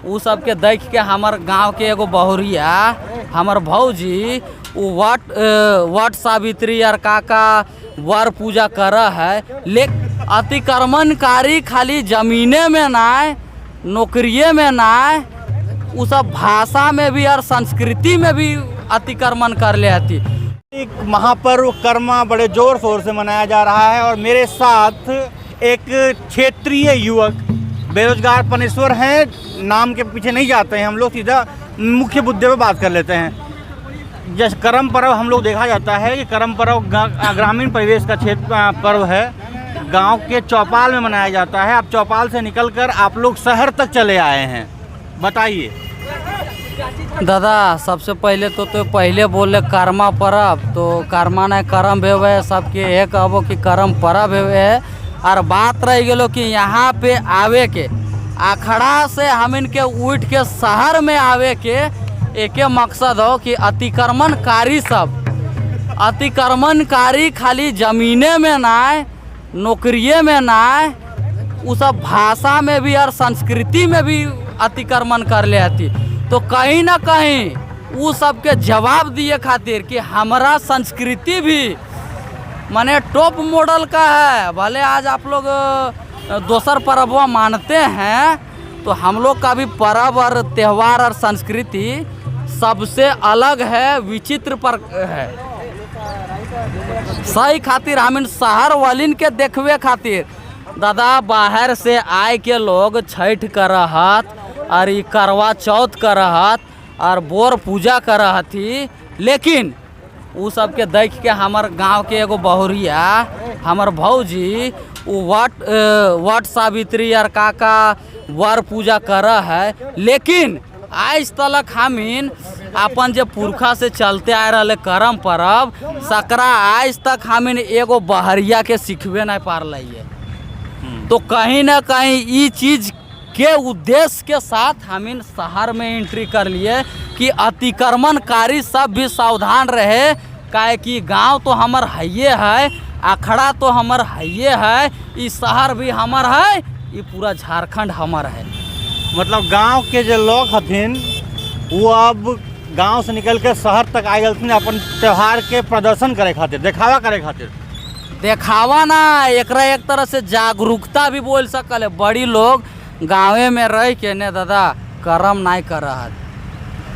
उ सबके देख के हमार गांव के एगो बहुरिया हमार भौजी वट सावित्री और काका वर पूजा कर है। लेकिन अतिक्रमणकारी खाली जमीने में नाय, नौकरिए में नाय, उ सब भाषा में भी और संस्कृति में भी अतिक्रमण कर ले आती। एक महापर्व कर्मा बड़े जोर शोर से मनाया जा रहा है और मेरे साथ एक क्षेत्रीय युवक बेरोजगार पनेश्वर हैं, नाम के पीछे नहीं जाते हैं हम लोग, सीधा मुख्य मुद्दे पे बात कर लेते हैं। जैसे करम पर्व हम लोग देखा जाता है कि करम पर्व ग्रामीण परिवेश का क्षेत्र पर्व है, गांव के चौपाल में मनाया जाता है। अब चौपाल से निकलकर आप लोग शहर तक चले आए हैं, बताइए। दादा सबसे पहले तो पहले बोले कर्मा पर्व, तो कर्मा ने करम भेवे सबके एक कहबो कि करम पर्व भेवे है। और बात रह गलो कि यहाँ पे आवे के अखड़ा से हम इनके उठ के शहर में आवे के एक मकसद हो कि अतिक्रमणकारी खाली जमीने में नाय, नौकरिए में नाय, उ सब भाषा में भी और संस्कृति में भी अतिक्रमण कर ले आती। तो कहीं ना कहीं उ सबके जवाब दिए खातिर कि हमारा संस्कृति भी माने टॉप मॉडल का है। भले आज आप लोग दोसर पर्व मानते हैं, तो हम लोग का भी पर्व और त्यौहार और संस्कृति सबसे अलग है, विचित्र पर है। सही खातिर हम इन शहर वालिन के देखवे खातिर दादा बाहर से आए के लोग छठ करहत और ई करवा चौथ करहत और बोर पूजा करहती। लेकिन उ सबके देख के हमार गांव के एगो बहुरिया हमार भौजी वट सावित्री और काका वर पूजा कर है। लेकिन आज तक हमीन अपन जे पुरखा से चलते आ रहे करम पर्व सकरा आज तक हमीन एगो बहरिया के सिखबे नहीं पार है। तो कहीं ना कहीं ये चीज़ के उद्देश्य के साथ हमीन शहर में एंट्री कर लिए कि अतिक्रमणकारी सब भी सावधान रहे। काहे कि गांव तो हमार हइये है, अखड़ा तो हमार हइये है, ये शहर भी हमार है, ये पूरा झारखंड हमार है। मतलब गांव के जो लोग हथिन वो अब गांव से निकल के शहर तक आए गलथिन अपन त्यौहार के प्रदर्शन करे खातिर, देखावा करे खातिर। देखावा ना, एकरा एक तरह से जागरूकता भी बोल सकल है। बड़ी लोग गाँवे में रह के ने दादा करम नहीं कर रहा,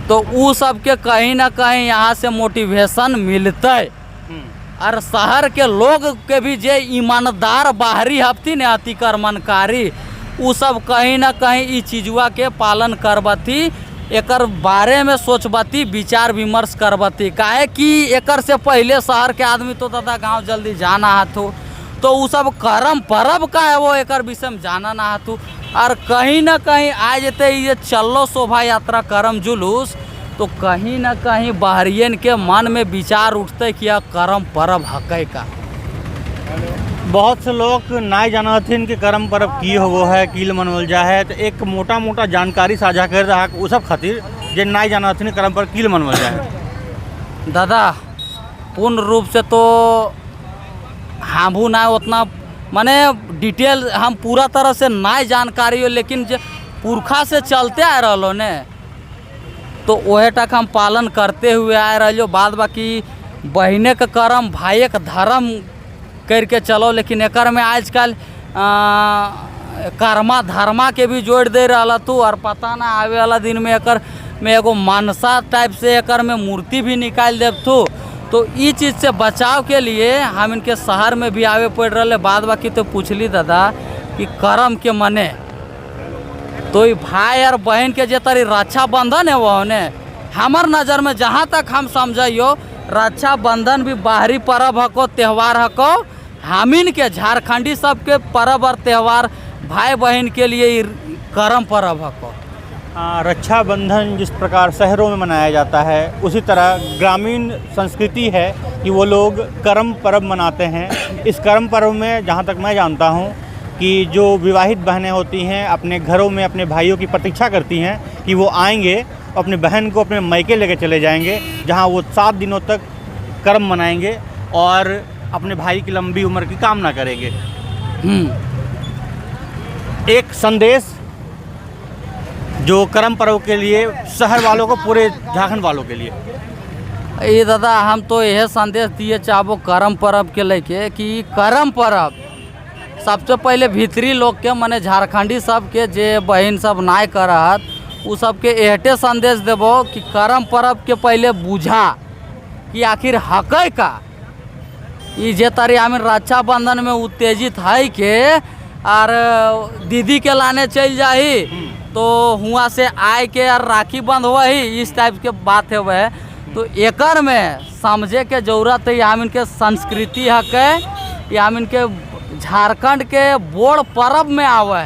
तो उ सबके कहीं ना कहीं यहाँ से मोटिवेशन मिलते। और शहर के लोग के भी जे ईमानदार बाहरी हफ्ती ने अतिक्रमणकारी उ सब कहीं ना कहीं ई चीजुआ के पालन करबती, एकर बारे में सोचबती, विचार विमर्श करबती। काहे कि एकर से पहले शहर के आदमी तो दादा गांव जल्दी जाना हाथो, तो उ सब करम पर्व का है वो एकर विषय में जाना ना हाथो। और कहीं ना कहीं आ जते ये चलो शोभा यात्रा करम जुलूस, तो कहीं ना कहीं बाहरियन के मन में विचार उठते कि यह करम पर्व हकै का। बहुत से लोग नहीं जाना थीन कि करम पर्व की हो है, कील मनवल जा है, तो एक मोटा मोटा जानकारी साझा कर रहा है। उ सब खातिर जे नहीं जाना थीन करम पर्व कील मनवल जा है। दादा पूर्ण रूप से तो हमहू ना उतना माने डिटेल हम पूरा तरह से नहीं जानकारी हो, लेकिन जो पुरखा से चलते आ रहो ने तो वह तक हम पालन करते हुए आ रहो। बाद बाकी बहने के करम भाई के धर्म करके चलो, लेकिन एकर में आजकल कर्मा धर्मा के भी जोड़ दे रहा तू। और पता ना आवे वाला दिन में एकर में एगो मनसा टाइप से एकर में मूर्ति भी निकाल देव तू। तो ये चीज़ से बचाव के लिए हम इनके शहर में भी आवे पड़ रहे। बाद बाकी तो पूछली दादा कि करम के मने तो ये भाई और बहन के जे तरी रक्षाबंधन है वो ने हमार नज़र में जहाँ तक हम समझियो रक्षाबंधन भी बाहरी पर्व हको, त्यौहार हको। हमीन के झारखंडी सबके पर्व और त्यौहार भाई बहन के लिए करम पर्व हको। रक्षाबंधन जिस प्रकार शहरों में मनाया जाता है, उसी तरह ग्रामीण संस्कृति है कि वो लोग करम पर्व मनाते हैं। इस करम पर्व में जहाँ तक मैं जानता हूँ कि जो विवाहित बहनें होती हैं अपने घरों में अपने भाइयों की प्रतीक्षा करती हैं कि वो आएंगे, अपने बहन को अपने मायके लेके चले जाएंगे, जहाँ वो 7 दिनों तक कर्म मनाएंगे और अपने भाई की लंबी उम्र की कामना करेंगे। एक संदेश जो करम पर्व के लिए शहर वालों को, पूरे झारखंड वालों के लिए? ये दादा हम तो यह संदेश दिए चाहबो करम पर्व के लेके कि करम पर्व सबसे पहले भीतरी लोग के मने झारखंडी सब के जे बहन सब नाय करत उ सबके एहटे संदेश देबो कि करम पर्व के पहले बुझा कि आखिर हकै का। ये जे तारी हमें रक्षाबंधन में उत्तेजित है के और दीदी के लाने चल जाही तो हुआ से आए के और राखी बंध हुआ ही, इस टाइप के बात है वह। तो एकर में समझे के जरूरत है, हम इनके संस्कृति हक है, या हम इनके झारखंड के बोड़ पर्व में आवे है।